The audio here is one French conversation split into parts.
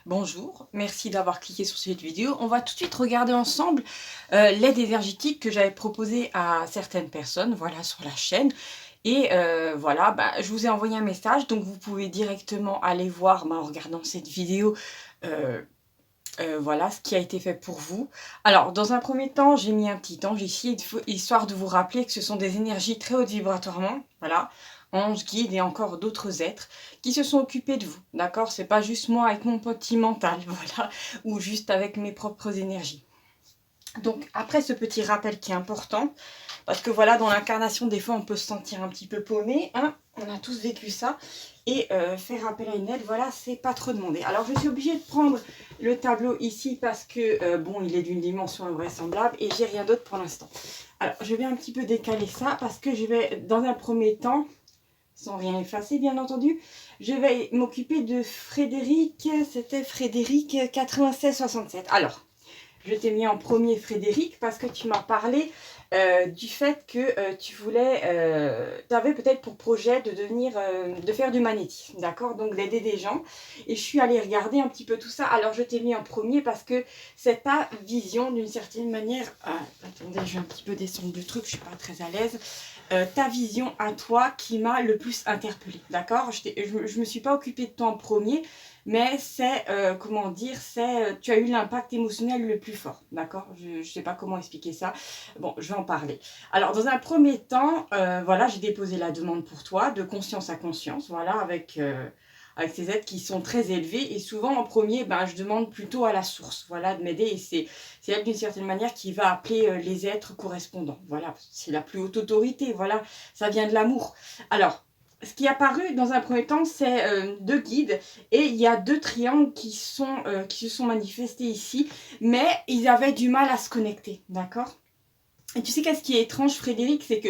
Bonjour, merci d'avoir cliqué sur cette vidéo. On va tout de suite regarder ensemble l'aide énergétique que j'avais proposée à certaines personnes, voilà, sur la chaîne. Et voilà, je vous ai envoyé un message, donc vous pouvez directement aller voir en regardant cette vidéo, euh, voilà, ce qui a été fait pour vous. Alors, dans un premier temps, j'ai mis un petit ange ici, histoire de vous rappeler que ce sont des énergies très hautes vibratoirement, voilà, anges, guides et encore d'autres êtres qui se sont occupés de vous, d'accord? C'est pas juste moi avec mon petit mental, voilà, ou juste avec mes propres énergies. Donc, après ce petit rappel qui est important, parce que voilà, dans l'incarnation, des fois, on peut se sentir un petit peu paumé, hein, on a tous vécu ça, et faire appel à une aide, voilà, c'est pas trop demandé. Alors, je suis obligée de prendre le tableau ici parce que, bon, il est d'une dimension invraisemblable, et j'ai rien d'autre pour l'instant. Alors, je vais un petit peu décaler ça, parce que je vais, dans un premier temps, sans rien effacer, bien entendu, je vais m'occuper de Frédéric, c'était Frédéric 9667. Alors, je t'ai mis en premier Frédéric parce que tu m'as parlé du fait que tu voulais, tu avais peut-être pour projet de devenir, de faire du magnétisme, d'accord? Donc d'aider des gens. Et je suis allée regarder un petit peu tout ça. Alors je t'ai mis en premier parce que c'est ta vision d'une certaine manière. Attendez, je vais un petit peu descendre le truc, je suis pas très à l'aise. Ta vision à toi qui m'a le plus interpellée, d'accord? Je me suis pas occupée de toi en premier, mais c'est, comment dire, c'est, tu as eu l'impact émotionnel le plus fort, d'accord? Je sais pas comment expliquer ça. Bon, je vais en parler. Alors, dans un premier temps, voilà, j'ai déposé la demande pour toi, de conscience à conscience, voilà, avec ces aides qui sont très élevées. Et souvent, en premier, je demande plutôt à la source, voilà, de m'aider. Et c'est elle, d'une certaine manière, qui va appeler les êtres correspondants. Voilà, c'est la plus haute autorité, voilà, ça vient de l'amour. Alors, ce qui est apparu dans un premier temps, c'est deux guides et il y a deux triangles qui se sont manifestés ici, mais ils avaient du mal à se connecter, d'accord? Et tu sais qu'est-ce qui est étrange, Frédéric, c'est que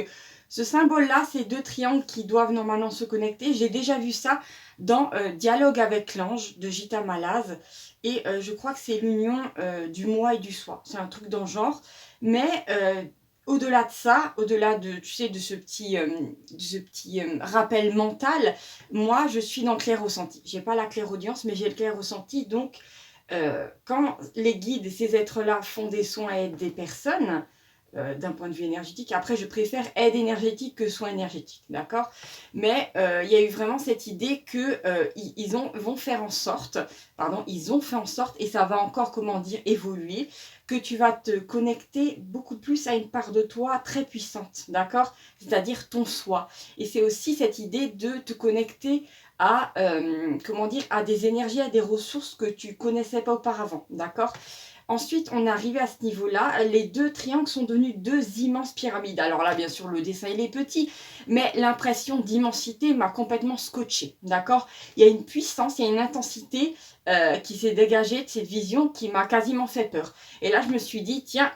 ce symbole-là, ces deux triangles qui doivent normalement se connecter, j'ai déjà vu ça dans Dialogue avec l'ange de Gita Malaz, et je crois que c'est l'union du moi et du soi. C'est un truc dans le genre, mais au-delà de ça, au-delà de, tu sais, de ce petit rappel mental, moi, je suis dans le clair ressenti. J'ai pas la clairaudience, mais j'ai le clair ressenti. Donc, quand les guides et ces êtres-là font des soins et aident des personnes, d'un point de vue énergétique. Après, je préfère aide énergétique que soin énergétique, d'accord? Mais il y a eu vraiment cette idée que vont faire en sorte, pardon, ils ont fait en sorte, et ça va encore, comment dire, évoluer, que tu vas te connecter beaucoup plus à une part de toi très puissante, d'accord? C'est-à-dire ton soi. Et c'est aussi cette idée de te connecter à, comment dire, à des énergies, à des ressources que tu connaissais pas auparavant, d'accord? Ensuite, on est arrivé à ce niveau-là. Les deux triangles sont devenus deux immenses pyramides. Alors là, bien sûr, le dessin, il est petit, mais l'impression d'immensité m'a complètement scotché. D'accord? Il y a une puissance, il y a une intensité qui s'est dégagée de cette vision qui m'a quasiment fait peur. Et là, je me suis dit, tiens,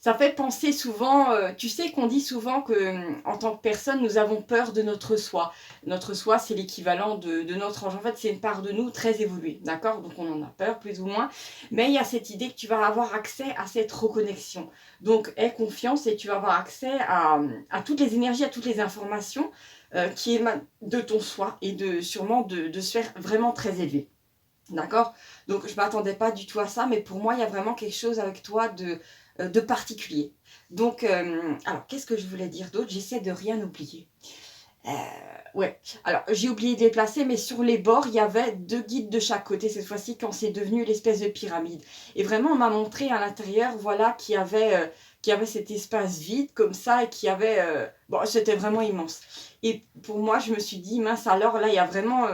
ça fait penser souvent, tu sais qu'on dit souvent que en tant que personne, nous avons peur de notre soi. Notre soi, c'est l'équivalent de notre ange. En fait, c'est une part de nous très évoluée. D'accord? Donc, on en a peur, plus ou moins. Mais il y a cette idée que tu vas avoir accès à cette reconnexion. Donc, aie confiance et tu vas avoir accès à toutes les énergies, à toutes les informations qui émanent de ton soi et sûrement de sphères vraiment très élevées. D'accord? Donc, je ne m'attendais pas du tout à ça, mais pour moi, il y a vraiment quelque chose avec toi de particulier. Donc, alors, qu'est-ce que je voulais dire d'autre? J'essaie de rien oublier. Euh, ouais, alors j'ai oublié de les placer, mais sur les bords, il y avait deux guides de chaque côté, cette fois-ci, quand c'est devenu l'espèce de pyramide. Et vraiment, on m'a montré à l'intérieur, voilà, qu'il y avait cet espace vide, comme ça, et qu'il y avait... bon, c'était vraiment immense. Et pour moi, je me suis dit, mince, alors là, il y a vraiment...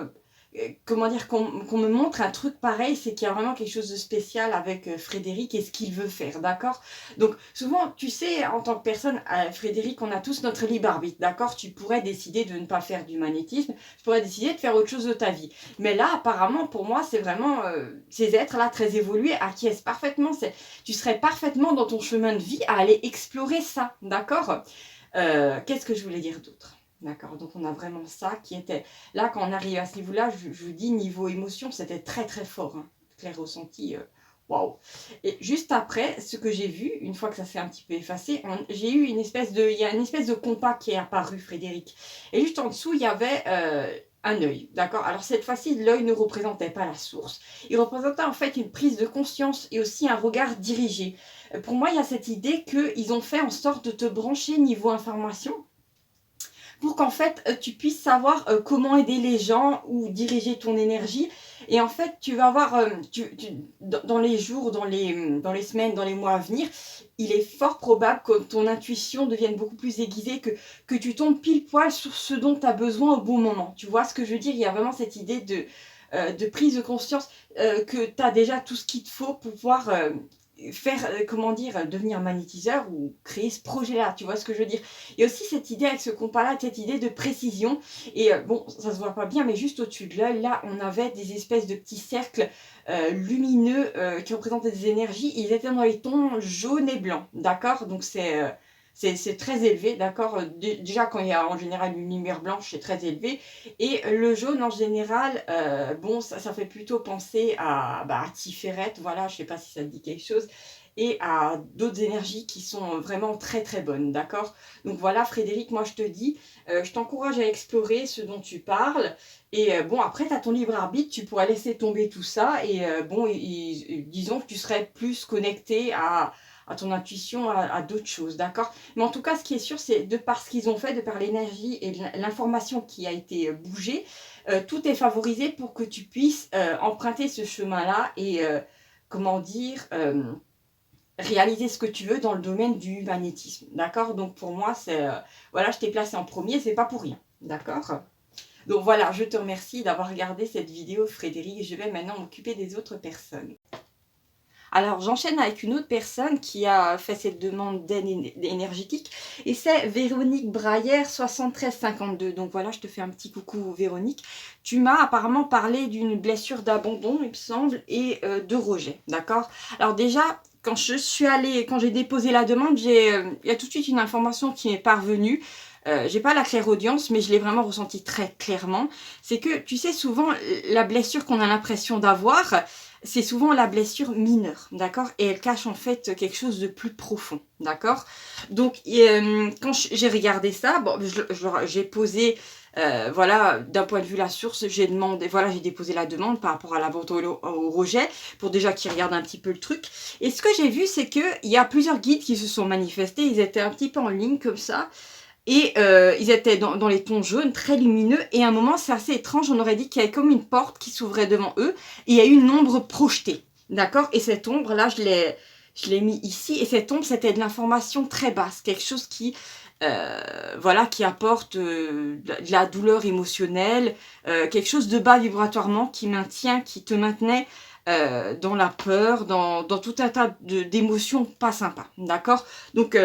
comment dire, qu'on me montre un truc pareil, c'est qu'il y a vraiment quelque chose de spécial avec Frédéric et ce qu'il veut faire, d'accord? Donc souvent, tu sais, en tant que personne, Frédéric, on a tous notre libre arbitre, d'accord? Tu pourrais décider de ne pas faire du magnétisme, tu pourrais décider de faire autre chose de ta vie. Mais là, apparemment, pour moi, c'est vraiment ces êtres-là très évolués acquiescent parfaitement. Tu serais parfaitement dans ton chemin de vie à aller explorer ça, d'accord? Qu'est-ce que je voulais dire d'autre? D'accord, donc on a vraiment ça qui était... Là, quand on arrive à ce niveau-là, je vous dis, niveau émotion, c'était très très fort. Hein. Clair ressenti, waouh. Et juste après, ce que j'ai vu, une fois que ça s'est un petit peu effacé, j'ai eu il y a une espèce de compas qui est apparu, Frédéric. Et juste en dessous, il y avait un œil, d'accord? Alors cette fois-ci, l'œil ne représentait pas la source. Il représentait en fait une prise de conscience et aussi un regard dirigé. Pour moi, il y a cette idée qu'ils ont fait en sorte de te brancher niveau information pour qu'en fait, tu puisses savoir, comment aider les gens ou diriger ton énergie et en fait, tu vas avoir, dans les jours, dans les semaines, dans les mois à venir, il est fort probable que ton intuition devienne beaucoup plus aiguisée, que tu tombes pile poil sur ce dont tu as besoin au bon moment. Tu vois ce que je veux dire? Il y a vraiment cette idée de prise de conscience, que tu as déjà tout ce qu'il te faut pour pouvoir, faire, comment dire? Devenir magnétiseur ou créer ce projet-là, tu vois ce que je veux dire? Il y a aussi cette idée avec ce compas-là, cette idée de précision et bon, ça se voit pas bien, mais juste au-dessus de l'œil, là, on avait des espèces de petits cercles, lumineux, qui représentaient des énergies. Ils étaient dans les tons jaune et blanc, d'accord? Donc c'est très élevé, d'accord? Déjà quand il y a en général une lumière blanche, c'est très élevé et le jaune en général, bon ça fait plutôt penser à, bah, à Tiferet, voilà, je sais pas si ça te dit quelque chose et à d'autres énergies qui sont vraiment très, très bonnes, d'accord? Donc voilà Frédéric, moi je te dis, je t'encourage à explorer ce dont tu parles et bon après tu as ton libre arbitre, tu pourrais laisser tomber tout ça et bon disons que tu serais plus connecté à ton intuition, à d'autres choses, d'accord? Mais en tout cas, ce qui est sûr, c'est de par ce qu'ils ont fait, de par l'énergie et l'information qui a été bougée, tout est favorisé pour que tu puisses emprunter ce chemin-là et, comment dire, réaliser ce que tu veux dans le domaine du magnétisme, d'accord? Donc pour moi, c'est, voilà, je t'ai placé en premier, c'est pas pour rien, d'accord? Donc voilà, je te remercie d'avoir regardé cette vidéo, Frédéric. Je vais maintenant m'occuper des autres personnes. Alors j'enchaîne avec une autre personne qui a fait cette demande d'aide énergétique et c'est Véronique Braillère 7352. Donc voilà, je te fais un petit coucou Véronique. Tu m'as apparemment parlé d'une blessure d'abandon, il me semble, et de rejet, d'accord? Alors déjà, quand j'ai déposé la demande, il y a tout de suite une information qui m'est parvenue. J'ai pas la clairaudience, mais je l'ai vraiment ressenti très clairement. C'est que, tu sais, souvent, la blessure qu'on a l'impression d'avoir, c'est souvent la blessure mineure, d'accord? Et elle cache en fait quelque chose de plus profond, d'accord? Donc, quand j'ai regardé ça, bon, j'ai posé, voilà, d'un point de vue la source, j'ai demandé, voilà, j'ai déposé la demande par rapport à la vente au rejet, pour déjà qu'ils regardent un petit peu le truc. Et ce que j'ai vu, c'est qu'il y a plusieurs guides qui se sont manifestés, ils étaient un petit peu en ligne comme ça, et ils étaient dans les tons jaunes, très lumineux. Et à un moment, c'est assez étrange, on aurait dit qu'il y avait comme une porte qui s'ouvrait devant eux. Et il y a eu une ombre projetée. D'accord? Et cette ombre-là, je l'ai mis ici. Et cette ombre, c'était de l'information très basse. Quelque chose qui, voilà, qui apporte de la douleur émotionnelle. Quelque chose de bas vibratoirement qui maintient, qui te maintenait dans la peur, dans tout un tas d'émotions pas sympas. D'accord? Donc,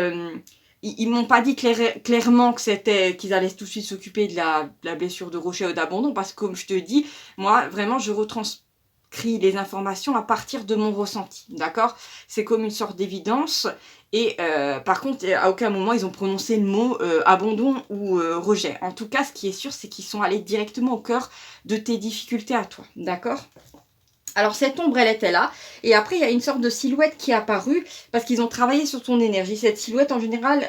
ils m'ont pas dit clairement que qu'ils allaient tout de suite s'occuper de la blessure de rocher ou d'abandon, parce que comme je te dis, moi vraiment je retranscris les informations à partir de mon ressenti, d'accord? C'est comme une sorte d'évidence, et par contre à aucun moment ils ont prononcé le mot abandon ou rejet. En tout cas, ce qui est sûr, c'est qu'ils sont allés directement au cœur de tes difficultés à toi, d'accord? Alors cette ombre, elle était là, et après il y a une sorte de silhouette qui est apparue, parce qu'ils ont travaillé sur ton énergie. Cette silhouette, en général,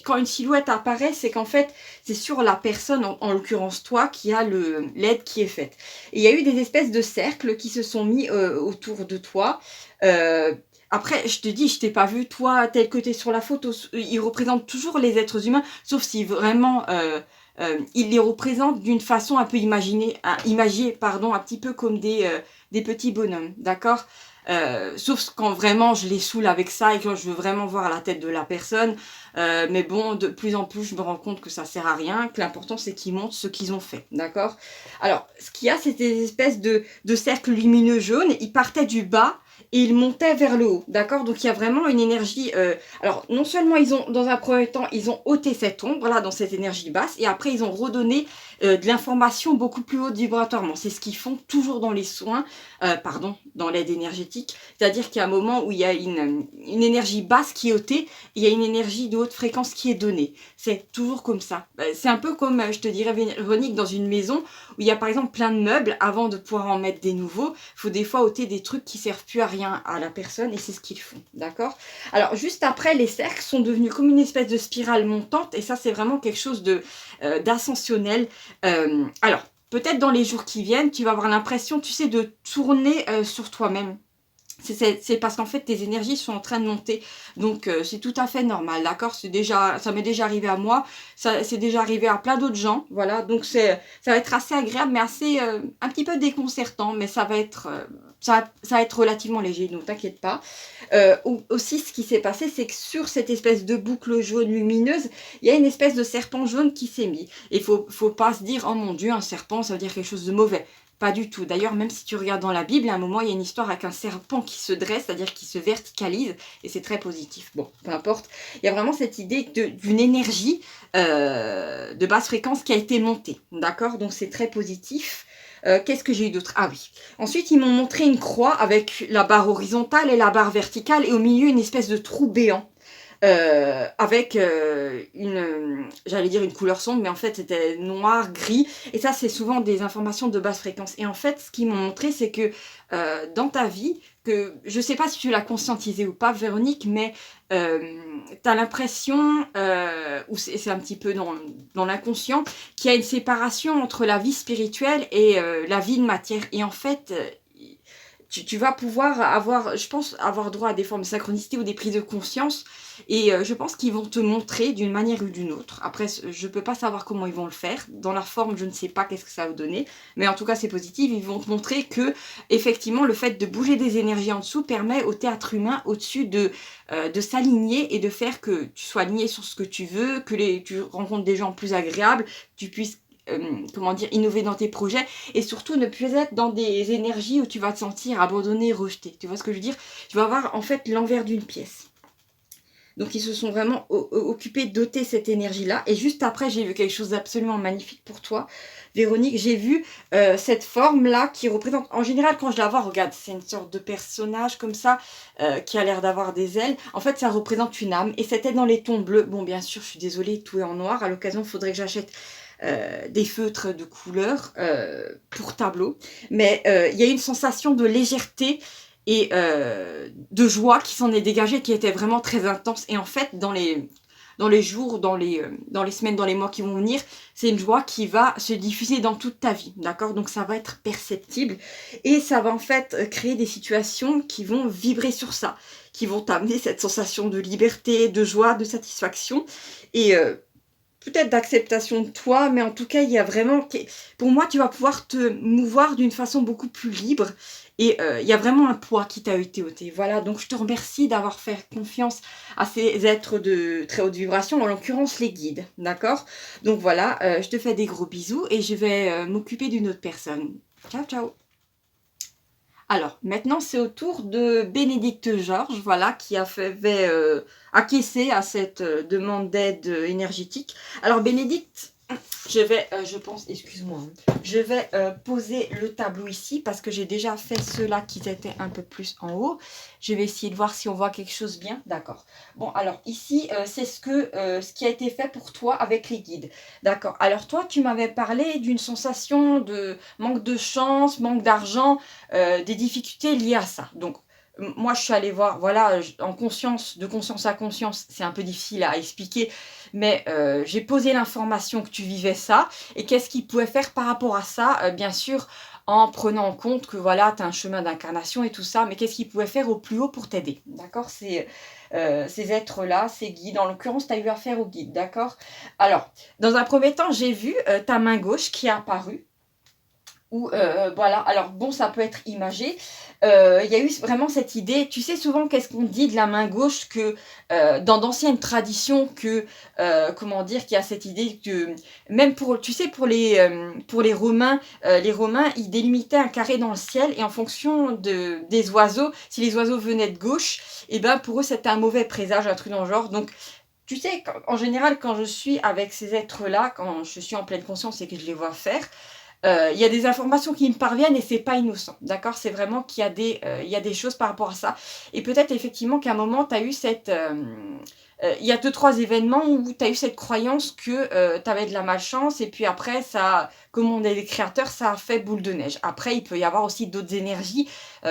quand une silhouette apparaît, c'est qu'en fait, c'est sur la personne, en l'occurrence toi, qui a l'aide qui est faite. Et il y a eu des espèces de cercles qui se sont mis autour de toi. Après, je te dis, je t'ai pas vu, toi, tel que t'es sur la photo. Ils représentent toujours les êtres humains, sauf si vraiment... ils les représentent d'une façon un peu imagée, pardon, un petit peu comme des petits bonhommes, d'accord? Sauf quand vraiment je les saoule avec ça et quand je veux vraiment voir la tête de la personne. Mais bon, de plus en plus, je me rends compte que ça sert à rien, que l'important c'est qu'ils montrent ce qu'ils ont fait, d'accord? Alors, ce qu'il y a, c'est des espèces de cercles lumineux jaunes, ils partaient du bas et ils montaient vers le haut, d'accord? Donc il y a vraiment une énergie... alors, non seulement ils ont, dans un premier temps, ils ont ôté cette ombre, là, dans cette énergie basse, et après ils ont redonné de l'information beaucoup plus haute vibratoirement. C'est ce qu'ils font toujours dans les soins, pardon, dans l'aide énergétique. C'est-à-dire qu'il y a un moment où il y a une énergie basse qui est ôtée, et il y a une énergie de haute fréquence qui est donnée. C'est toujours comme ça. C'est un peu comme, je te dirais, Véronique, dans une maison où il y a par exemple plein de meubles, avant de pouvoir en mettre des nouveaux, il faut des fois ôter des trucs qui servent plus à rien à la personne, et c'est ce qu'ils font, d'accord? Alors juste après, les cercles sont devenus comme une espèce de spirale montante, et ça c'est vraiment quelque chose d'ascensionnel. Alors, peut-être dans les jours qui viennent, tu vas avoir l'impression, tu sais, de tourner sur toi-même. C'est parce qu'en fait, tes énergies sont en train de monter. Donc, c'est tout à fait normal, d'accord? Ça m'est déjà arrivé à moi. C'est déjà arrivé à plein d'autres gens. Voilà, donc ça va être assez agréable, mais assez, un petit peu déconcertant. Mais ça va être, ça va être relativement léger, donc t'inquiète pas. Aussi, ce qui s'est passé, c'est que sur cette espèce de boucle jaune lumineuse, il y a une espèce de serpent jaune qui s'est mis. Et faut pas se dire, oh mon Dieu, un serpent, ça veut dire quelque chose de mauvais. Pas du tout. D'ailleurs, même si tu regardes dans la Bible, à un moment, il y a une histoire avec un serpent qui se dresse, c'est-à-dire qui se verticalise, et c'est très positif. Bon, peu importe. Il y a vraiment cette idée d'une énergie de basse fréquence qui a été montée. D'accord? Donc, c'est très positif. Qu'est-ce que j'ai eu d'autre? Ah oui. Ensuite, ils m'ont montré une croix avec la barre horizontale et la barre verticale, et au milieu, une espèce de trou béant. Avec j'allais dire une couleur sombre, mais en fait c'était noir, gris, et ça c'est souvent des informations de basse fréquence. Et en fait, ce qu'ils m'ont montré, c'est que dans ta vie, que je sais pas si tu l'as conscientisé ou pas, Véronique, mais tu as l'impression, ou c'est un petit peu dans l'inconscient, qu'il y a une séparation entre la vie spirituelle et la vie de matière. Et en fait, tu vas pouvoir avoir, je pense, avoir droit à des formes de synchronicité ou des prises de conscience. Et je pense qu'ils vont te montrer d'une manière ou d'une autre. Après, je ne peux pas savoir comment ils vont le faire. Dans la forme, je ne sais pas qu'est-ce que ça va donner. Mais en tout cas, c'est positif. Ils vont te montrer que, effectivement, le fait de bouger des énergies en dessous permet au théâtre humain au-dessus de s'aligner et de faire que tu sois aligné sur ce que tu veux, que tu rencontres des gens plus agréables, que tu puisses comment dire, innover dans tes projets, et surtout ne plus être dans des énergies où tu vas te sentir abandonné, rejeté. Tu vois ce que je veux dire? Tu vas avoir en fait l'envers d'une pièce. Donc ils se sont vraiment occupés d'ôter cette énergie-là. Et juste après, j'ai vu quelque chose d'absolument magnifique pour toi, Véronique. J'ai vu cette forme-là qui représente, en général quand je la vois, regarde, c'est une sorte de personnage comme ça, qui a l'air d'avoir des ailes. En fait, ça représente une âme, et c'était dans les tons bleus. Bon, bien sûr, je suis désolée, tout est en noir. À l'occasion, il faudrait que j'achète des feutres de couleur pour tableau. Mais il y a une sensation de légèreté et de joie qui s'en est dégagée, qui était vraiment très intense. Et en fait, dans les jours, dans les semaines, dans les mois qui vont venir, c'est une joie qui va se diffuser dans toute ta vie, d'accord? Donc ça va être perceptible, et ça va en fait créer des situations qui vont vibrer sur ça, qui vont t'amener cette sensation de liberté, de joie, de satisfaction, et peut-être d'acceptation de toi, mais en tout cas, il y a vraiment... Pour moi, tu vas pouvoir te mouvoir d'une façon beaucoup plus libre, et il y a vraiment un poids qui t'a été ôté. Voilà, donc je te remercie d'avoir fait confiance à ces êtres de très haute vibration, en l'occurrence les guides, d'accord? Donc voilà, je te fais des gros bisous, et je vais m'occuper d'une autre personne. Ciao, ciao! Alors, maintenant, c'est au tour de Bénédicte Georges, voilà, qui avait acquiescé à cette demande d'aide énergétique. Alors, Bénédicte, je pense, excuse-moi, je vais poser le tableau ici, parce que j'ai déjà fait ceux-là qui étaient un peu plus en haut. Je vais essayer de voir si on voit quelque chose bien. D'accord. Bon, alors ici, c'est ce qui a été fait pour toi avec les guides. D'accord. Alors toi, tu m'avais parlé d'une sensation de manque de chance, manque d'argent, des difficultés liées à ça. Donc, moi, je suis allée voir, voilà, en conscience, de conscience à conscience, c'est un peu difficile à expliquer, mais j'ai posé l'information que tu vivais ça, et qu'est-ce qu'ils pouvaient faire par rapport à ça, bien sûr, en prenant en compte que voilà, tu as un chemin d'incarnation et tout ça, mais qu'est-ce qu'ils pouvaient faire au plus haut pour t'aider, d'accord? Ces êtres-là, ces guides, en l'occurrence, tu as eu affaire aux guides, d'accord? Alors, dans un premier temps, j'ai vu ta main gauche qui est apparue, ou voilà, alors bon, ça peut être imagé. Il y a eu vraiment cette idée, tu sais souvent qu'est-ce qu'on dit de la main gauche, que dans d'anciennes traditions, que comment dire, qu'il y a cette idée que même pour, tu sais, pour les Romains, ils délimitaient un carré dans le ciel, et en fonction des oiseaux, si les oiseaux venaient de gauche, et ben pour eux c'était un mauvais présage, un truc dans le genre. Donc tu sais, en général, quand je suis avec ces êtres-là, quand je suis en pleine conscience et que je les vois faire, il y a des informations qui me parviennent, et c'est pas innocent, d'accord? C'est vraiment qu'il y a des choses par rapport à ça. Et peut-être effectivement qu'à un moment, tu as eu il y a 2-3 événements où tu as eu cette croyance que, tu avais de la malchance et puis après ça, comme on est des créateurs, ça a fait boule de neige. Après, il peut y avoir aussi d'autres énergies,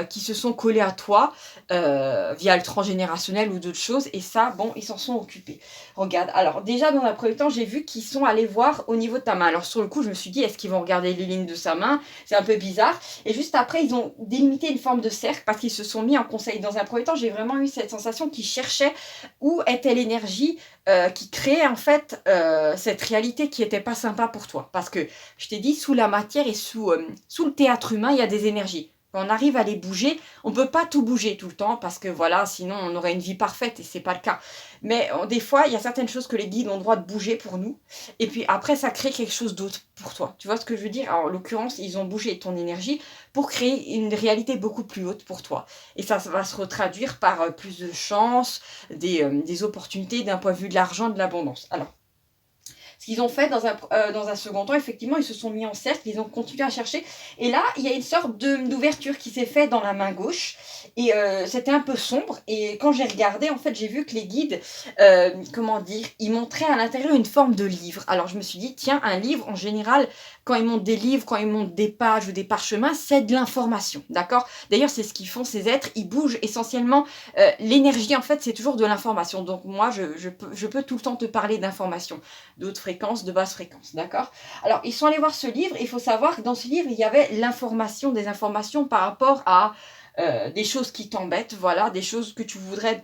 qui se sont collées à toi, via le transgénérationnel ou d'autres choses et ça, bon, ils s'en sont occupés. Regarde, alors déjà dans un premier temps, j'ai vu qu'ils sont allés voir au niveau de ta main. Alors sur le coup, je me suis dit: «Est-ce qu'ils vont regarder les lignes de sa main?» C'est un peu bizarre et juste après, ils ont délimité une forme de cercle parce qu'ils se sont mis en conseil. Dans un premier temps, j'ai vraiment eu cette sensation qu'ils cherchaient où était l'énergie, qui créait en fait, cette réalité qui était pas sympa pour toi. Parce que je t'ai dit, sous la matière et sous le théâtre humain, il y a des énergies. Quand on arrive à les bouger, on ne peut pas tout bouger tout le temps parce que voilà, sinon on aurait une vie parfaite et c'est pas le cas. Mais des fois, il y a certaines choses que les guides ont le droit de bouger pour nous. Et puis après, ça crée quelque chose d'autre pour toi. Tu vois ce que je veux dire? Alors, en l'occurrence, ils ont bougé ton énergie pour créer une réalité beaucoup plus haute pour toi. Et ça va se retraduire par plus de chance, des opportunités d'un point de vue de l'argent, de l'abondance. Alors, ce qu'ils ont fait dans un second temps, effectivement, ils se sont mis en cercle, ils ont continué à chercher. Et là, il y a une sorte d'ouverture qui s'est faite dans la main gauche. Et c'était un peu sombre. Et quand j'ai regardé, en fait, j'ai vu que les guides, comment dire, ils montraient à l'intérieur une forme de livre. Alors je me suis dit, tiens, un livre, en général, quand ils montrent des livres, quand ils montrent des pages ou des parchemins, c'est de l'information, d'accord? D'ailleurs, c'est ce qu'ils font, ces êtres, ils bougent essentiellement. L'énergie, en fait, c'est toujours de l'information. Donc moi, je peux tout le temps te parler d'information, d'autres fréquences, de basse fréquence, d'accord? Alors, ils sont allés voir ce livre. Il faut savoir que dans ce livre, il y avait l'information, des informations par rapport à des choses qui t'embêtent, voilà, des choses que tu voudrais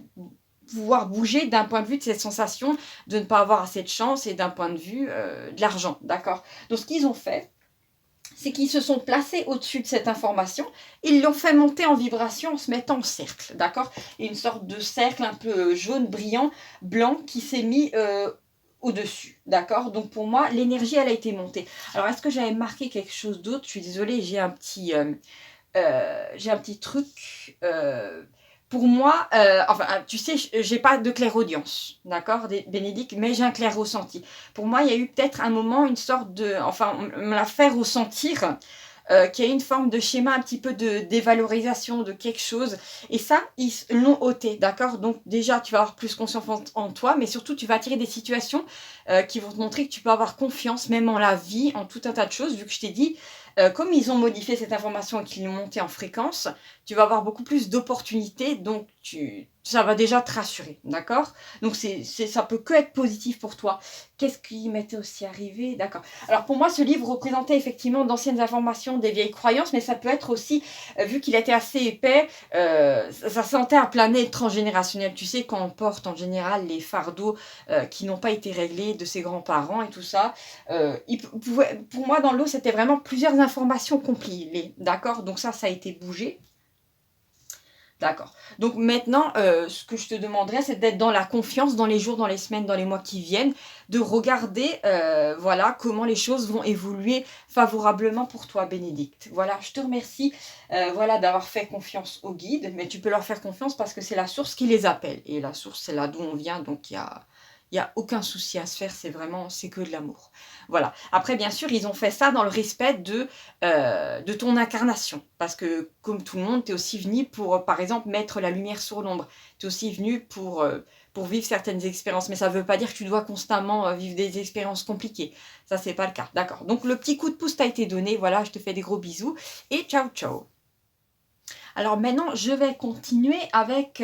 pouvoir bouger d'un point de vue de cette sensation de ne pas avoir assez de chance et d'un point de vue de l'argent, d'accord? Donc, ce qu'ils ont fait, c'est qu'ils se sont placés au-dessus de cette information, ils l'ont fait monter en vibration en se mettant en cercle, d'accord? Et une sorte de cercle un peu jaune, brillant, blanc, qui s'est mis au-dessus, d'accord? Donc pour moi, l'énergie, elle a été montée. Alors, est-ce que j'avais marqué quelque chose d'autre? Je suis désolée, j'ai un petit truc. Pour moi, enfin, tu sais, j'ai pas de clairaudience, d'accord, Bénédicte, mais j'ai un clair ressenti. Pour moi, il y a eu peut-être un moment, une sorte de, enfin, on me l'a fait ressentir, qu'il y a eu une forme de schéma, un petit peu de dévalorisation de quelque chose. Et ça, ils l'ont ôté, d'accord? Donc déjà, tu vas avoir plus confiance en toi, mais surtout, tu vas attirer des situations qui vont te montrer que tu peux avoir confiance, même en la vie, en tout un tas de choses, vu que je t'ai dit, comme ils ont modifié cette information et qu'ils l'ont montée en fréquence, tu vas avoir beaucoup plus d'opportunités, donc ça va déjà te rassurer, d'accord? Donc ça peut que être positif pour toi. Qu'est-ce qui m'était aussi arrivé? D'accord. Alors pour moi, ce livre représentait effectivement d'anciennes informations, des vieilles croyances, mais ça peut être aussi, vu qu'il était assez épais, ça sentait un planète transgénérationnel. Tu sais, quand on porte en général les fardeaux qui n'ont pas été réglés de ses grands-parents et tout ça, pour moi, dans l'eau, c'était vraiment plusieurs informations compilées, d'accord? Donc ça a été bougé. D'accord. Donc maintenant, ce que je te demanderais, c'est d'être dans la confiance dans les jours, dans les semaines, dans les mois qui viennent, de regarder, voilà, comment les choses vont évoluer favorablement pour toi, Bénédicte. Voilà, je te remercie, voilà, d'avoir fait confiance aux guides, mais tu peux leur faire confiance parce que c'est la source qui les appelle. Et la source, c'est là d'où on vient, donc il y a aucun souci à se faire, c'est que de l'amour. Voilà. Après, bien sûr, ils ont fait ça dans le respect de ton incarnation. Parce que, comme tout le monde, tu es aussi venu pour, par exemple, mettre la lumière sur l'ombre. Tu es aussi venu pour vivre certaines expériences. Mais ça ne veut pas dire que tu dois constamment vivre des expériences compliquées. Ça, c'est pas le cas. D'accord. Donc, le petit coup de pouce t'a été donné. Voilà, je te fais des gros bisous. Et ciao, ciao. Alors maintenant, je vais continuer avec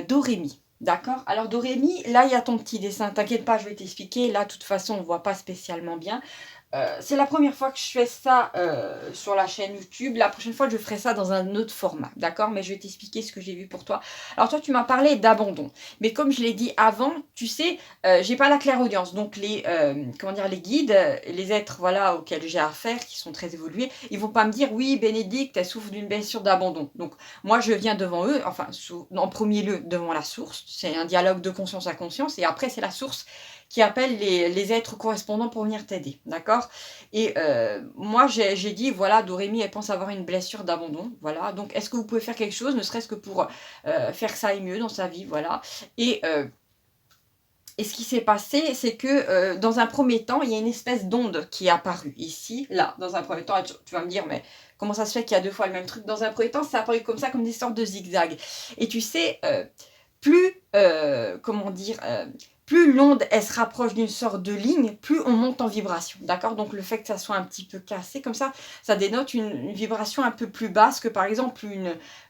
Dorémy. D'accord? Alors Dorémy, là, il y a ton petit dessin. T'inquiète pas, je vais t'expliquer. Là, de toute façon, on ne voit pas spécialement bien. C'est la première fois que je fais ça sur la chaîne YouTube. La prochaine fois, je ferai ça dans un autre format, d'accord? Mais je vais t'expliquer ce que j'ai vu pour toi. Alors toi, tu m'as parlé d'abandon. Mais comme je l'ai dit avant, tu sais, j'ai pas la clairaudience. Donc comment dire, les guides, les êtres voilà, auxquels j'ai affaire, qui sont très évolués, ils vont pas me dire, oui, Bénédicte, elle souffre d'une blessure d'abandon. Donc moi, je viens devant eux, enfin, en premier lieu, devant la source. C'est un dialogue de conscience à conscience. Et après, c'est la source qui appelle les êtres correspondants pour venir t'aider, d'accord? Et moi, j'ai dit, voilà, Dorémy, elle pense avoir une blessure d'abandon, voilà. Donc, est-ce que vous pouvez faire quelque chose, ne serait-ce que pour faire que ça aille mieux dans sa vie, voilà. Et ce qui s'est passé, c'est que dans un premier temps, il y a une espèce d'onde qui est apparue ici, là, dans un premier temps. Tu vas me dire, mais comment ça se fait qu'il y a deux fois le même truc? Dans un premier temps, ça a apparu comme ça, comme des sortes de zigzags. Et tu sais... plus, comment dire, plus l'onde, elle se rapproche d'une sorte de ligne, plus on monte en vibration, d'accord? Donc le fait que ça soit un petit peu cassé comme ça dénote une vibration un peu plus basse que par exemple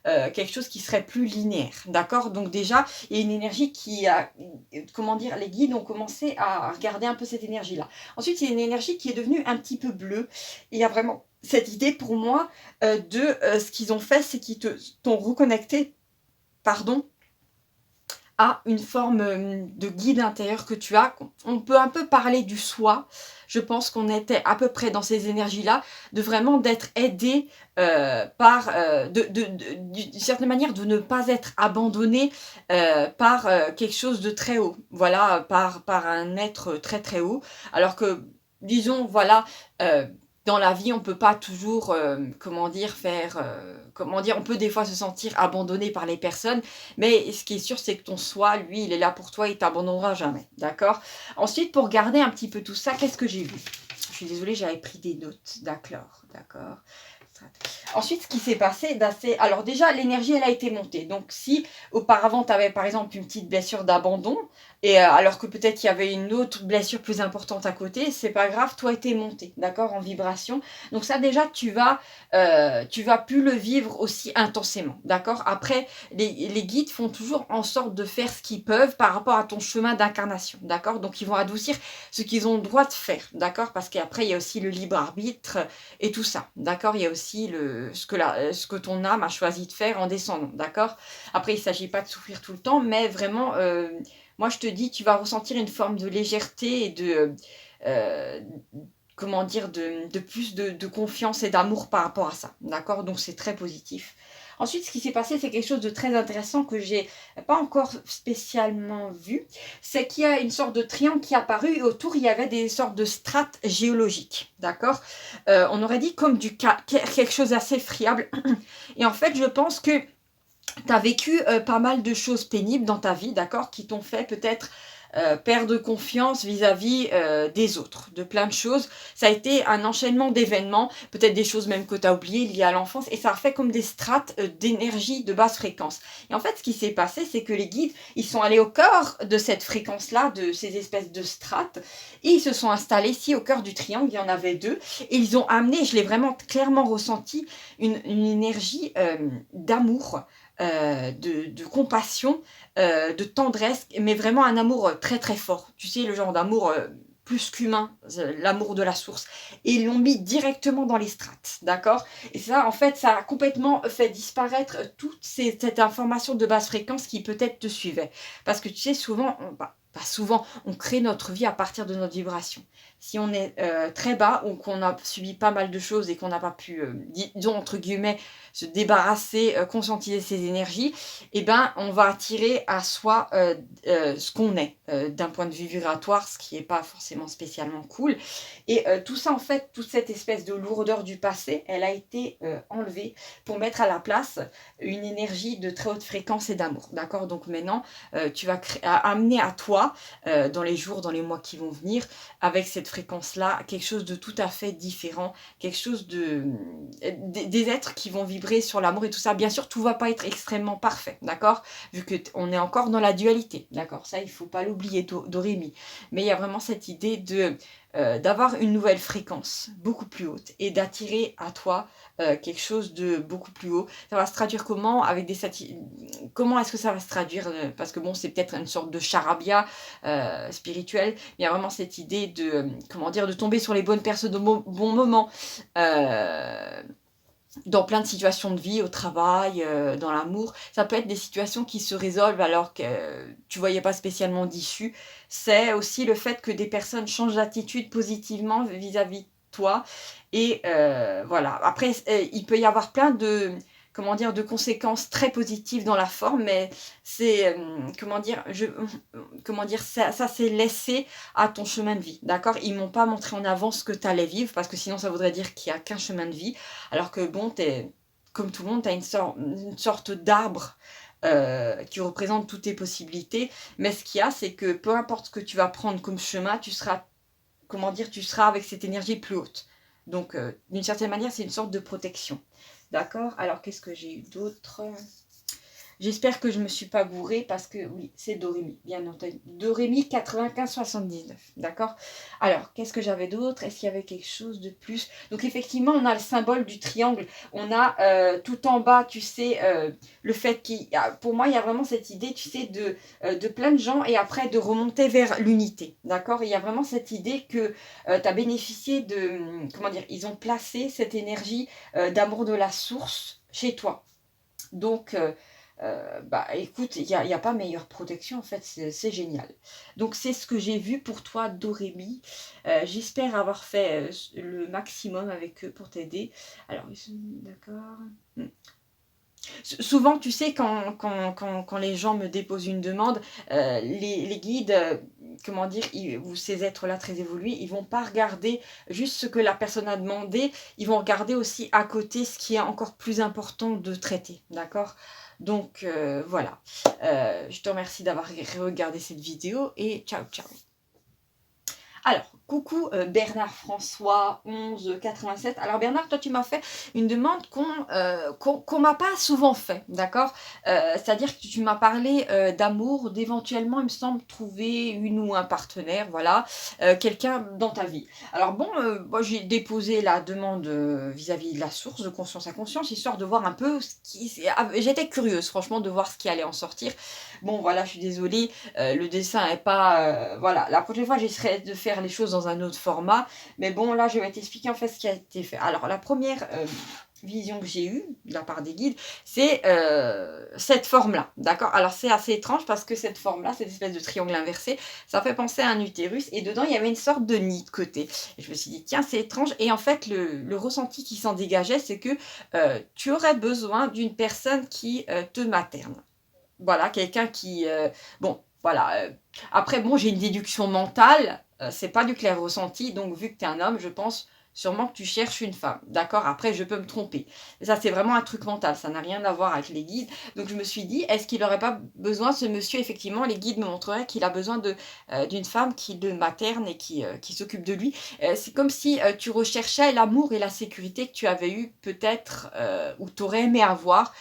quelque chose qui serait plus linéaire, d'accord? Donc déjà, il y a une énergie qui a, comment dire, les guides ont commencé à regarder un peu cette énergie-là. Ensuite, il y a une énergie qui est devenue un petit peu bleue. Et il y a vraiment cette idée pour moi ce qu'ils ont fait, c'est qu'ils t'ont reconnecté, pardon, à une forme de guide intérieur que tu as. On peut un peu parler du soi. Je pense qu'on était à peu près dans ces énergies-là, de vraiment d'être aidé par, d'une certaine manière, de ne pas être abandonné par quelque chose de très haut. Voilà, par un être très très haut. Alors que, disons, voilà, dans la vie, on peut pas toujours, comment dire, comment dire, on peut des fois se sentir abandonné par les personnes, mais ce qui est sûr, c'est que ton soi, lui, il est là pour toi, il t'abandonnera jamais, d'accord? Ensuite, pour garder un petit peu tout ça, qu'est-ce que j'ai vu? Je suis désolée, j'avais pris des notes, d'accord, d'accord. Ensuite, ce qui s'est passé, alors déjà, l'énergie, elle a été montée. Donc, si auparavant, tu avais par exemple une petite blessure d'abandon, et alors que peut-être qu'il y avait une autre blessure plus importante à côté, c'est pas grave, toi, t'es monté, d'accord, en vibration. Donc ça, déjà, tu vas plus le vivre aussi intensément, d'accord. Après, les guides font toujours en sorte de faire ce qu'ils peuvent par rapport à ton chemin d'incarnation, d'accord. Donc, ils vont adoucir ce qu'ils ont le droit de faire, d'accord, parce qu'après, il y a aussi le libre arbitre et tout ça, d'accord. Il y a aussi ce que ton âme a choisi de faire en descendant, d'accord. Après, il ne s'agit pas de souffrir tout le temps, mais vraiment, moi je te dis, tu vas ressentir une forme de légèreté et euh, comment dire, de plus de confiance et d'amour par rapport à ça, d'accord. Donc c'est très positif. Ensuite, ce qui s'est passé, c'est quelque chose de très intéressant que j'ai pas encore spécialement vu. C'est qu'il y a une sorte de triangle qui est apparu et autour, il y avait des sortes de strates géologiques. D'accord. On aurait dit comme quelque chose d'assez friable. Et en fait, je pense que tu as vécu pas mal de choses pénibles dans ta vie, d'accord, qui t'ont fait peut-être perdre confiance vis-à-vis des autres, de plein de choses. Ça a été un enchaînement d'événements, peut-être des choses même que tu as oubliées liées à l'enfance, et ça a fait comme des strates d'énergie de basse fréquence. Et en fait, ce qui s'est passé, c'est que les guides, ils sont allés au cœur de cette fréquence-là, de ces espèces de strates, et ils se sont installés ici au cœur du triangle, il y en avait deux, et ils ont amené, je l'ai vraiment clairement ressenti, une énergie d'amour, de compassion, de tendresse, mais vraiment un amour très très fort. Tu sais, le genre d'amour plus qu'humain, l'amour de la source. Et ils l'ont mis directement dans les strates, d'accord. Et ça, en fait, ça a complètement fait disparaître toute cette information de basse fréquence qui peut-être te suivait. Parce que tu sais, souvent, pas souvent, on crée notre vie à partir de notre vibration. Si on est très bas ou qu'on a subi pas mal de choses et qu'on n'a pas pu, disons entre guillemets, se débarrasser, conscientiser ses énergies, eh ben, on va attirer à soi ce qu'on est, d'un point de vue vibratoire, ce qui n'est pas forcément spécialement cool. Et tout ça, en fait, toute cette espèce de lourdeur du passé, elle a été enlevée pour mettre à la place une énergie de très haute fréquence et d'amour. D'accord. Donc maintenant, tu vas amener à toi, dans les jours, dans les mois qui vont venir, avec cette fréquence-là, quelque chose de tout à fait différent, quelque chose des êtres qui vont vibrer sur l'amour et tout ça. Bien sûr, tout va pas être extrêmement parfait, d'accord, vu qu'on est encore dans la dualité, d'accord, ça il faut pas l'oublier, Dorémy. Mais il y a vraiment cette idée d'avoir une nouvelle fréquence beaucoup plus haute et d'attirer à toi quelque chose de beaucoup plus haut. Ça va se traduire comment? Avec comment est-ce que ça va se traduire? Parce que bon, c'est peut-être une sorte de charabia spirituel. Il y a vraiment cette idée de, comment dire, de tomber sur les bonnes personnes au bon moment. Dans plein de situations de vie, au travail, dans l'amour. Ça peut être des situations qui se résolvent alors que tu voyais pas spécialement d'issue. C'est aussi le fait que des personnes changent d'attitude positivement vis-à-vis de toi. Et voilà. Après, il peut y avoir plein de, comment dire, de conséquences très positives dans la forme, mais c'est, comment dire, ça c'est laissé à ton chemin de vie, d'accord. Ils m'ont pas montré en avant ce que tu allais vivre, parce que sinon ça voudrait dire qu'il n'y a qu'un chemin de vie. Alors que bon, comme tout le monde, tu as une sorte d'arbre qui représente toutes tes possibilités. Mais ce qu'il y a, c'est que peu importe ce que tu vas prendre comme chemin, tu seras, comment dire, tu seras avec cette énergie plus haute. Donc, d'une certaine manière, c'est une sorte de protection. D'accord. Alors, qu'est-ce que j'ai eu d'autre? J'espère que je ne me suis pas gourée parce que oui, c'est do ré mi, bien entendu. Do ré mi 95-79, d'accord? Alors, qu'est-ce que j'avais d'autre? Est-ce qu'il y avait quelque chose de plus? Donc effectivement, on a le symbole du triangle. On a tout en bas, tu sais, le fait pour moi, il y a vraiment cette idée, tu sais, de plein de gens et après de remonter vers l'unité, d'accord? Il y a vraiment cette idée que tu as bénéficié de, comment dire, ils ont placé cette énergie d'amour de la source chez toi. Donc, bah écoute, il y a pas meilleure protection en fait, c'est génial. Donc c'est ce que j'ai vu pour toi, Dorémy. J'espère avoir fait le maximum avec eux pour t'aider. Alors, ils sont d'accord. Hmm. Souvent, tu sais, quand les gens me déposent une demande, les guides, comment dire, ou ces êtres-là très évolués, ils vont pas regarder juste ce que la personne a demandé, ils vont regarder aussi à côté ce qui est encore plus important de traiter, d'accord? Donc voilà. Je te remercie d'avoir regardé cette vidéo et ciao, ciao. Alors, coucou Bernard François 1187. Alors Bernard, toi tu m'as fait une demande qu'on m'a pas souvent fait, d'accord? C'est-à-dire que tu m'as parlé d'amour, d'éventuellement, il me semble, trouver une ou un partenaire, voilà, quelqu'un dans ta vie. Alors bon, moi j'ai déposé la demande vis-à-vis de la source de conscience à conscience, histoire de voir un peu ce qui... J'étais curieuse, franchement, de voir ce qui allait en sortir. Bon, voilà, je suis désolée, le dessin n'est pas... voilà, la prochaine fois, j'essaierai de faire les choses dans un autre format. Mais bon, là, je vais t'expliquer en fait ce qui a été fait. Alors, la première vision que j'ai eue de la part des guides, c'est cette forme-là, d'accord? Alors, c'est assez étrange parce que cette forme-là, cette espèce de triangle inversé, ça fait penser à un utérus. Et dedans, il y avait une sorte de nid de côté. Et je me suis dit, tiens, c'est étrange. Et en fait, le ressenti qui s'en dégageait, c'est que tu aurais besoin d'une personne qui te materne. Voilà, quelqu'un qui... bon, voilà. Après, bon, j'ai une déduction mentale. C'est pas du clair ressenti. Donc, vu que tu es un homme, je pense sûrement que tu cherches une femme. D'accord? Après, je peux me tromper. Mais ça, c'est vraiment un truc mental. Ça n'a rien à voir avec les guides. Donc, je me suis dit, est-ce qu'il n'aurait pas besoin, ce monsieur, effectivement, les guides me montreraient qu'il a besoin d'une femme qui le materne et qui s'occupe de lui. C'est comme si tu recherchais l'amour et la sécurité que tu avais eu peut-être, ou tu aurais aimé avoir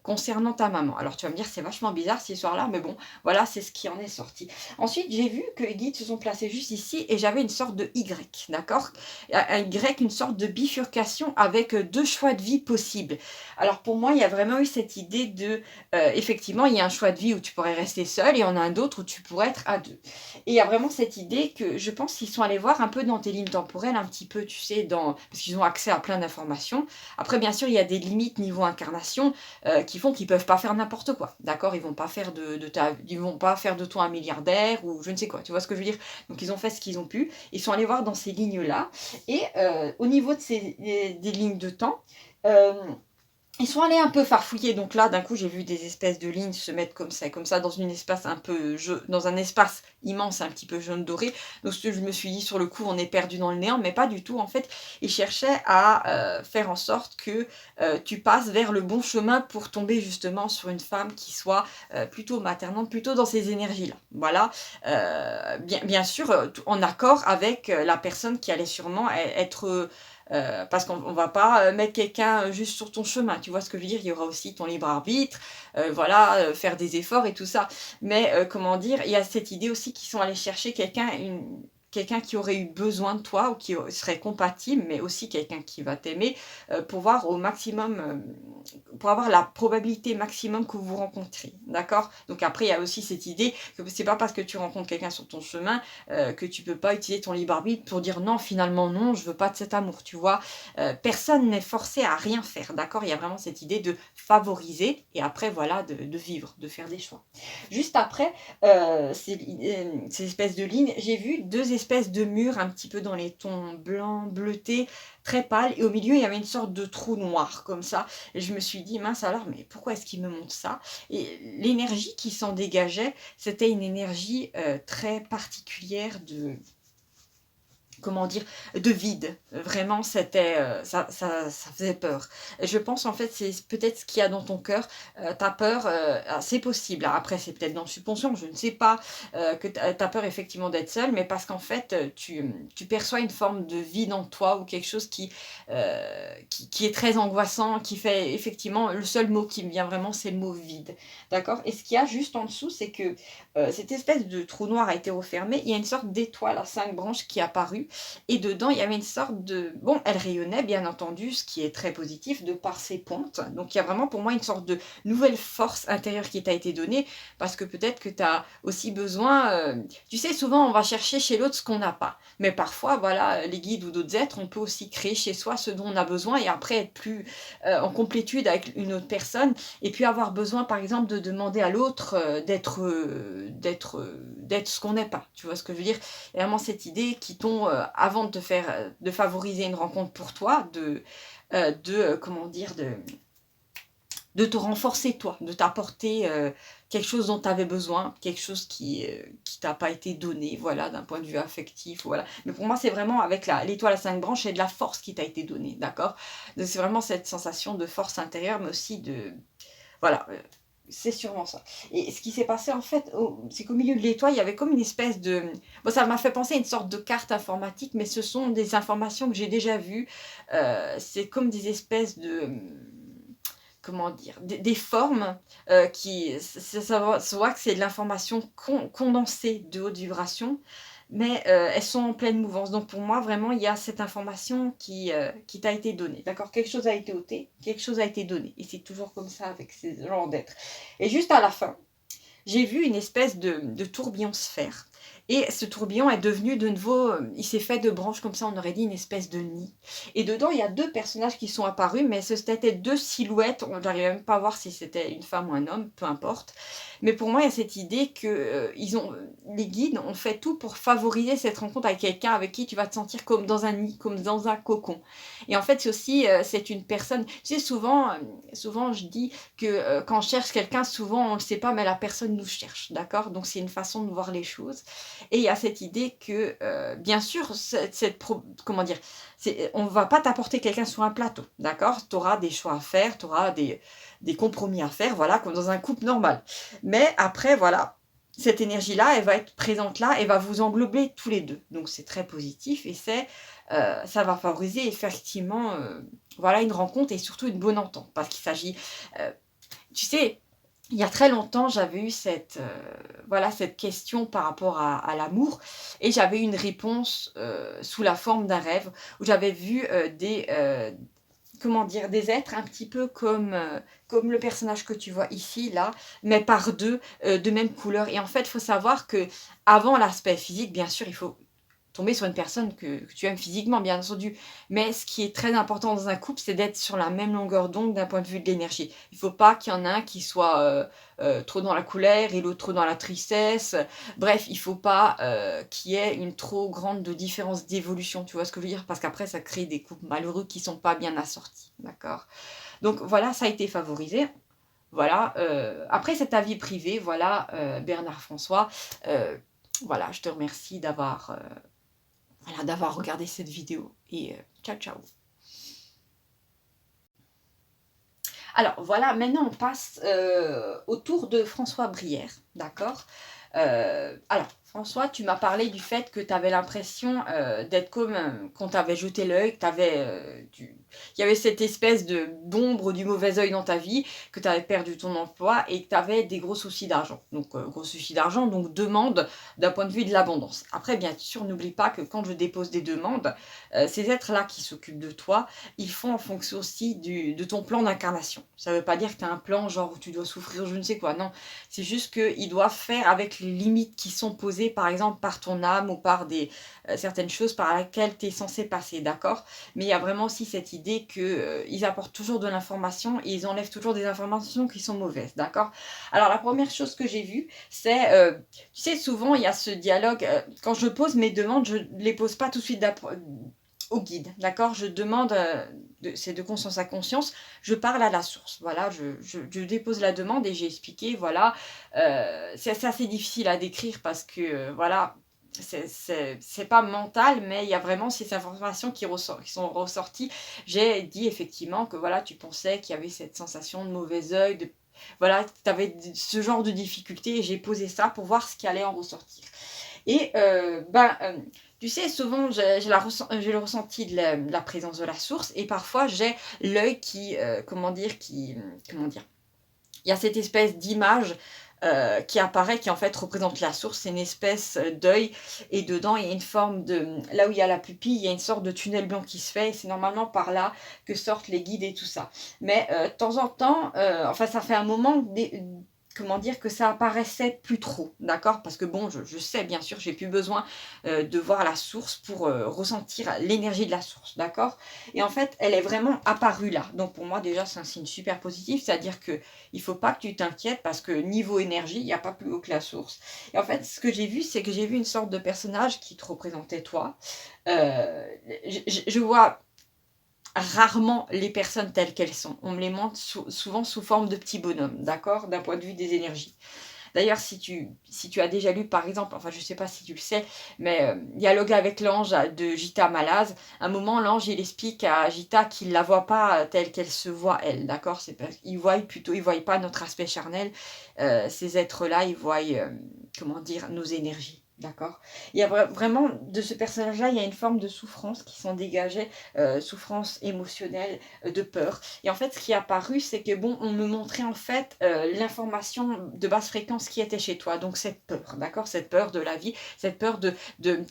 concernant ta maman. Alors tu vas me dire c'est vachement bizarre cette histoire-là, mais bon, voilà, c'est ce qui en est sorti. Ensuite, j'ai vu que les guides se sont placés juste ici et j'avais une sorte de Y, d'accord? Un Y, une sorte de bifurcation avec deux choix de vie possibles. Alors pour moi, il y a vraiment eu cette idée de, effectivement, il y a un choix de vie où tu pourrais rester seul et il y en a un autre où tu pourrais être à deux. Et il y a vraiment cette idée que je pense qu'ils sont allés voir un peu dans tes lignes temporelles, un petit peu, tu sais, parce qu'ils ont accès à plein d'informations. Après, bien sûr, il y a des limites niveau incarnation qui font qu'ils peuvent pas faire n'importe quoi, d'accord? Ils vont pas faire ils vont pas faire de toi un milliardaire ou je ne sais quoi, tu vois ce que je veux dire? Donc ils ont fait ce qu'ils ont pu, ils sont allés voir dans ces lignes-là et au niveau de des lignes de temps, euh, ils sont allés un peu farfouiller, donc là, d'un coup, j'ai vu des espèces de lignes se mettre comme ça, dans une espace un peu dans un espace immense, un petit peu jaune doré. Donc, je me suis dit, sur le coup, on est perdu dans le néant, mais pas du tout. En fait, ils cherchaient à faire en sorte que tu passes vers le bon chemin pour tomber justement sur une femme qui soit plutôt maternante, plutôt dans ces énergies-là. Voilà. Bien sûr, en accord avec la personne qui allait sûrement être... parce qu'on ne va pas mettre quelqu'un juste sur ton chemin, tu vois ce que je veux dire? Il y aura aussi ton libre arbitre, voilà, faire des efforts et tout ça. Mais comment dire, il y a cette idée aussi qu'ils sont allés chercher quelqu'un qui aurait eu besoin de toi ou qui serait compatible, mais aussi quelqu'un qui va t'aimer pour voir au maximum, pour avoir la probabilité maximum que vous vous rencontriez, d'accord? Donc après, il y a aussi cette idée que c'est pas parce que tu rencontres quelqu'un sur ton chemin que tu peux pas utiliser ton libre arbitre pour dire non, finalement non, je veux pas de cet amour, tu vois. Personne n'est forcé à rien faire, d'accord? Il y a vraiment cette idée de favoriser et après, voilà, de vivre, de faire des choix. Juste après, ces espèces de lignes, j'ai vu deux espèces de murs un petit peu dans les tons blancs, bleutés, très pâles, et au milieu, il y avait une sorte de trou noir, comme ça. Et je me suis dit, mince alors, mais pourquoi est-ce qu'il me montre ça? Et l'énergie qui s'en dégageait, c'était une énergie très particulière comment dire, de vide. Vraiment, c'était, ça faisait peur. Et je pense, en fait, c'est peut-être ce qu'il y a dans ton cœur. Tu peur, c'est possible. Après, c'est peut-être dans le subconscient, je ne sais pas, que tu as peur effectivement d'être seule, mais parce qu'en fait, tu perçois une forme de vide en toi ou quelque chose qui est très angoissant, qui fait effectivement le seul mot qui me vient vraiment, c'est le mot vide. D'accord? Et ce qu'il y a juste en dessous, c'est que, cette espèce de trou noir a été refermé. Il y a une sorte d'étoile à 5 branches qui est apparue et dedans, il y avait une sorte de... Bon, elle rayonnait, bien entendu, ce qui est très positif, de par ses pointes. Donc, il y a vraiment pour moi une sorte de nouvelle force intérieure qui t'a été donnée, parce que peut-être que tu as aussi besoin... tu sais, souvent, on va chercher chez l'autre ce qu'on n'a pas. Mais parfois, voilà, les guides ou d'autres êtres, on peut aussi créer chez soi ce dont on a besoin et après être plus en complétude avec une autre personne et puis avoir besoin, par exemple, de demander à l'autre d'être ce qu'on n'est pas. Tu vois ce que je veux dire? Et vraiment cette idée qui t'ont, avant de te faire, de favoriser une rencontre pour toi, comment dire, de te renforcer toi, de t'apporter quelque chose dont tu avais besoin, quelque chose qui t'a pas été donné, voilà, d'un point de vue affectif, voilà. Mais pour moi, c'est vraiment avec l'étoile à 5 branches et de la force qui t'a été donnée, d'accord? Donc c'est vraiment cette sensation de force intérieure, mais aussi de... Voilà, c'est sûrement ça. Et ce qui s'est passé en fait, c'est qu'au milieu de l'étoile, il y avait comme une espèce de... Bon, ça m'a fait penser à une sorte de carte informatique, mais ce sont des informations que j'ai déjà vues. C'est comme des espèces de... Comment dire, des formes qui... Ça se voit que c'est de l'information condensée de haute vibration, mais elles sont en pleine mouvance. Donc pour moi, vraiment, il y a cette information qui t'a été donnée. D'accord? Quelque chose a été ôté, quelque chose a été donné. Et c'est toujours comme ça avec ces genres d'êtres. Et juste à la fin, j'ai vu une espèce de tourbillon se faire. Et ce tourbillon est devenu de nouveau, il s'est fait de branches comme ça, on aurait dit une espèce de nid. Et dedans, il y a deux personnages qui sont apparus, mais c'était deux silhouettes, on n'arrivait même pas à voir si c'était une femme ou un homme, peu importe. Mais pour moi, il y a cette idée que les guides ont fait tout pour favoriser cette rencontre avec quelqu'un avec qui tu vas te sentir comme dans un nid, comme dans un cocon. Et en fait, c'est aussi, c'est une personne, tu sais, souvent je dis que quand on cherche quelqu'un, souvent on ne le sait pas, mais la personne nous cherche, d'accord? Donc c'est une façon de voir les choses. Et il y a cette idée que, bien sûr, comment dire, on ne va pas t'apporter quelqu'un sur un plateau, d'accord? Tu auras des choix à faire, tu auras des compromis à faire, voilà, comme dans un couple normal. Mais après, voilà, cette énergie-là, elle va être présente là, elle va vous englober tous les deux. Donc c'est très positif et ça va favoriser effectivement voilà, une rencontre et surtout une bonne entente. Parce qu'il s'agit, euh, tu sais, il y a très longtemps, j'avais eu voilà, cette question par rapport à l'amour et j'avais eu une réponse sous la forme d'un rêve où j'avais vu comment dire, des êtres un petit peu comme le personnage que tu vois ici, là, mais par deux, de même couleur. Et en fait, il faut savoir que avant l'aspect physique, bien sûr, il faut tomber sur une personne que tu aimes physiquement, bien entendu. Mais ce qui est très important dans un couple, c'est d'être sur la même longueur d'onde d'un point de vue de l'énergie. Il ne faut pas qu'il y en ait un qui soit trop dans la colère et l'autre trop dans la tristesse. Bref, il ne faut pas qu'il y ait une trop grande différence d'évolution. Tu vois ce que je veux dire? Parce qu'après, ça crée des couples malheureux qui ne sont pas bien assortis. D'accord? Donc voilà, ça a été favorisé. Voilà. Après, c'est ta vie privée. Voilà, Bernard François. Voilà, je te remercie d'avoir regardé cette vidéo. Et ciao, ciao. Alors voilà, maintenant on passe au tour de François Brière, d'accord? Alors, François, tu m'as parlé du fait que tu avais l'impression d'être comme quand tu avais jeté l'œil, il y avait cette espèce d'ombre du mauvais œil dans ta vie, que tu avais perdu ton emploi et que tu avais des gros soucis d'argent. Donc, gros soucis d'argent, donc demande d'un point de vue de l'abondance. Après, bien sûr, n'oublie pas que quand je dépose des demandes, ces êtres-là qui s'occupent de toi, ils font en fonction aussi de ton plan d'incarnation. Ça ne veut pas dire que tu as un plan genre où tu dois souffrir je ne sais quoi, non. C'est juste qu'ils doivent faire avec les limites qui sont posées, par exemple, par ton âme ou par certaines choses par lesquelles tu es censé passer, d'accord? Mais il y a vraiment aussi cette idée qu'ils apportent toujours de l'information et ils enlèvent toujours des informations qui sont mauvaises, d'accord? Alors, la première chose que j'ai vue, c'est, tu sais, souvent, il y a ce dialogue, quand je pose mes demandes, je ne les pose pas tout de suite au guide, d'accord? Je demande, c'est de conscience à conscience, je parle à la source, voilà, je dépose la demande et j'ai expliqué, voilà, c'est assez difficile à décrire parce que, voilà, c'est pas mental, mais il y a vraiment ces informations qui sont ressorties. J'ai dit effectivement que voilà, tu pensais qu'il y avait cette sensation de mauvais œil, de voilà, tu avais ce genre de difficulté et j'ai posé ça pour voir ce qui allait en ressortir. Et tu sais, souvent j'ai le ressenti de la présence de la source et parfois j'ai l'œil qui, comment dire? Il y a cette espèce d'image qui apparaît, qui en fait représente la source. C'est une espèce d'œil et dedans il y a une forme de... Là où il y a la pupille, il y a une sorte de tunnel blanc qui se fait et c'est normalement par là que sortent les guides et tout ça. Mais de temps en temps, enfin ça fait un moment comment dire, que ça apparaissait plus trop, d'accord? Parce que bon, je sais bien sûr, j'ai plus besoin de voir la source pour ressentir l'énergie de la source, d'accord? Et en fait, elle est vraiment apparue là. Donc pour moi déjà, c'est un signe super positif, c'est-à-dire que il faut pas que tu t'inquiètes parce que niveau énergie, il n'y a pas plus haut que la source. Et en fait, ce que j'ai vu, c'est que j'ai vu une sorte de personnage qui te représentait toi. Euh, je vois rarement les personnes telles qu'elles sont. On me les montre souvent sous forme de petits bonhommes, d'accord? D'un point de vue des énergies. D'ailleurs, si tu as déjà lu, par exemple, enfin je ne sais pas si tu le sais, mais Dialogue avec l'ange de Gita Malaz, à un moment, l'ange, il explique à Gita qu'il ne la voit pas telle qu'elle se voit, elle, d'accord? C'est parce qu'il voit plutôt, il voit pas notre aspect charnel. Ces êtres-là, ils voient, comment dire, nos énergies. D'accord. Il y a vraiment, de ce personnage-là, il y a une forme de souffrance qui s'en dégageait, souffrance émotionnelle, de peur. Et en fait, ce qui est apparu, c'est que bon, on me montrait en fait l'information de basse fréquence qui était chez toi. Donc cette peur, d'accord? Cette peur de la vie, cette peur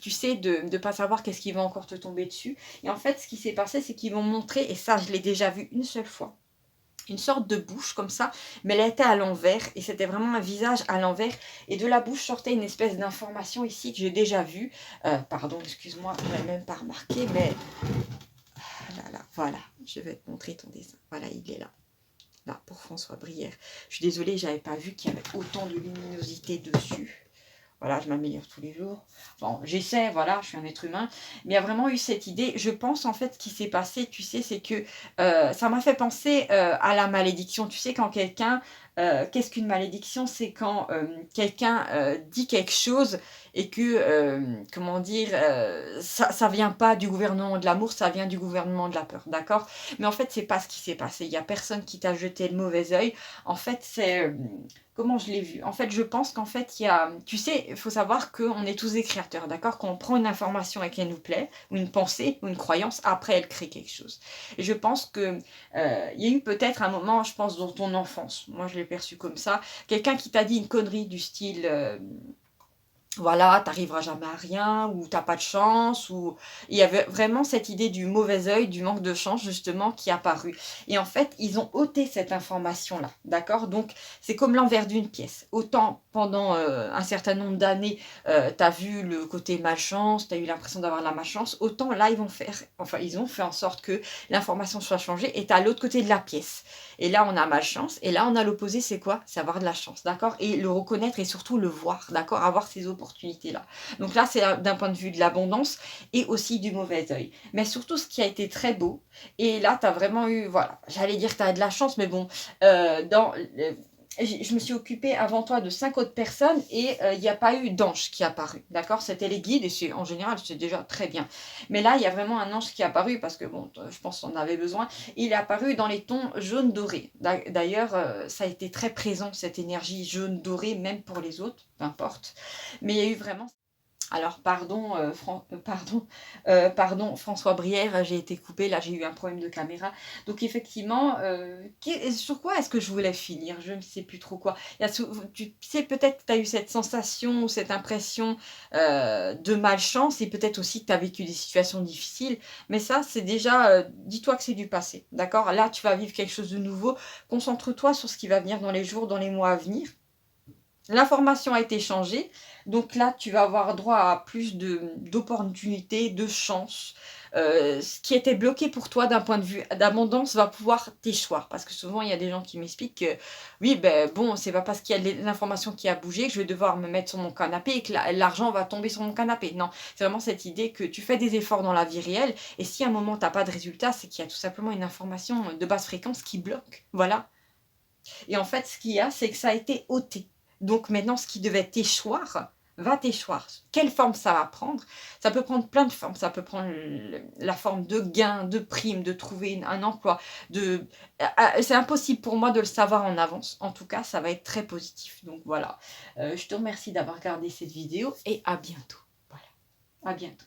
tu sais, de ne pas savoir qu'est-ce qui va encore te tomber dessus. Et en fait, ce qui s'est passé, c'est qu'ils m'ont montré, et ça, je l'ai déjà vu une seule fois, une sorte de bouche comme ça, mais elle était à l'envers et c'était vraiment un visage à l'envers et de la bouche sortait une espèce d'information ici que j'ai déjà vue. Pardon, excuse-moi, je n'avais même pas remarqué, mais ah là là, voilà, je vais te montrer ton dessin. Voilà, il est là. Là, pour François Brière. Je suis désolée, j'avais pas vu qu'il y avait autant de luminosité dessus. Voilà, je m'améliore tous les jours. Bon, j'essaie, voilà, je suis un être humain. Mais il y a vraiment eu cette idée. Je pense, en fait, ce qui s'est passé, tu sais, c'est que ça m'a fait penser à la malédiction. Tu sais, quand quelqu'un... qu'est-ce qu'une malédiction? C'est quand quelqu'un dit quelque chose et que, comment dire, ça vient pas du gouvernement de l'amour, ça vient du gouvernement de la peur, d'accord? Mais en fait, c'est pas ce qui s'est passé. Il y a personne qui t'a jeté le mauvais œil. En fait, c'est... comment je l'ai vu? En fait, je pense qu'en fait, il y a... Tu sais, il faut savoir qu'on est tous des créateurs, d'accord? Quand on prend une information et qu'elle nous plaît, ou une pensée, ou une croyance, après, elle crée quelque chose. Et je pense que il y a eu peut-être un moment, je pense, dans ton enfance, moi je l'ai perçu comme ça, quelqu'un qui t'a dit une connerie du style... voilà, t'arriveras jamais à rien, ou t'as pas de chance, ou... Il y avait vraiment cette idée du mauvais œil, du manque de chance, justement, qui est apparu. Et en fait, ils ont ôté cette information-là, d'accord? Donc, c'est comme l'envers d'une pièce. Autant, pendant un certain nombre d'années, t'as vu le côté malchance, t'as eu l'impression d'avoir de la malchance, autant là, ils ont fait en sorte que l'information soit changée, et t'as l'autre côté de la pièce. Et là, on a malchance, et là, on a l'opposé, c'est quoi? C'est avoir de la chance, d'accord? Et le reconnaître, et surtout le voir, d'accord? Avoir ces opportunités-là. Donc là, c'est d'un point de vue de l'abondance, et aussi du mauvais œil. Mais surtout, ce qui a été très beau, et là, tu as vraiment eu, voilà, j'allais dire que tu as de la chance, mais bon, je me suis occupée avant toi de 5 autres personnes et il n'y a pas eu d'ange qui est apparu, d'accord? C'était les guides et en général, c'est déjà très bien. Mais là, il y a vraiment un ange qui est apparu parce que, bon, je pense qu'on en avait besoin. Il est apparu dans les tons jaune doré. D'ailleurs, ça a été très présent, cette énergie jaune doré, même pour les autres, peu importe. Mais il y a eu vraiment... Alors, pardon, pardon, François Brière, j'ai été coupée, là j'ai eu un problème de caméra. Donc effectivement, sur quoi est-ce que je voulais finir? Je ne sais plus trop quoi. Tu sais, peut-être que tu as eu cette sensation ou cette impression de malchance et peut-être aussi que tu as vécu des situations difficiles. Mais ça, c'est déjà, dis-toi que c'est du passé, d'accord? Là, tu vas vivre quelque chose de nouveau. Concentre-toi sur ce qui va venir dans les jours, dans les mois à venir. L'information a été changée, donc là tu vas avoir droit à plus d'opportunités, de chances. Ce qui était bloqué pour toi d'un point de vue d'abondance va pouvoir t'échoir. Parce que souvent il y a des gens qui m'expliquent que oui, ben bon, c'est pas parce qu'il y a de l'information qui a bougé que je vais devoir me mettre sur mon canapé et que l'argent va tomber sur mon canapé. Non, c'est vraiment cette idée que tu fais des efforts dans la vie réelle et si à un moment t'as pas de résultat, c'est qu'il y a tout simplement une information de basse fréquence qui bloque. Voilà. Et en fait, ce qu'il y a, c'est que ça a été ôté. Donc maintenant, ce qui devait t'échoir, va t'échoir. Quelle forme ça va prendre? Ça peut prendre plein de formes. Ça peut prendre la forme de gain, de prime, de trouver un emploi. C'est impossible pour moi de le savoir en avance. En tout cas, ça va être très positif. Donc voilà, je te remercie d'avoir regardé cette vidéo et à bientôt. Voilà, à bientôt.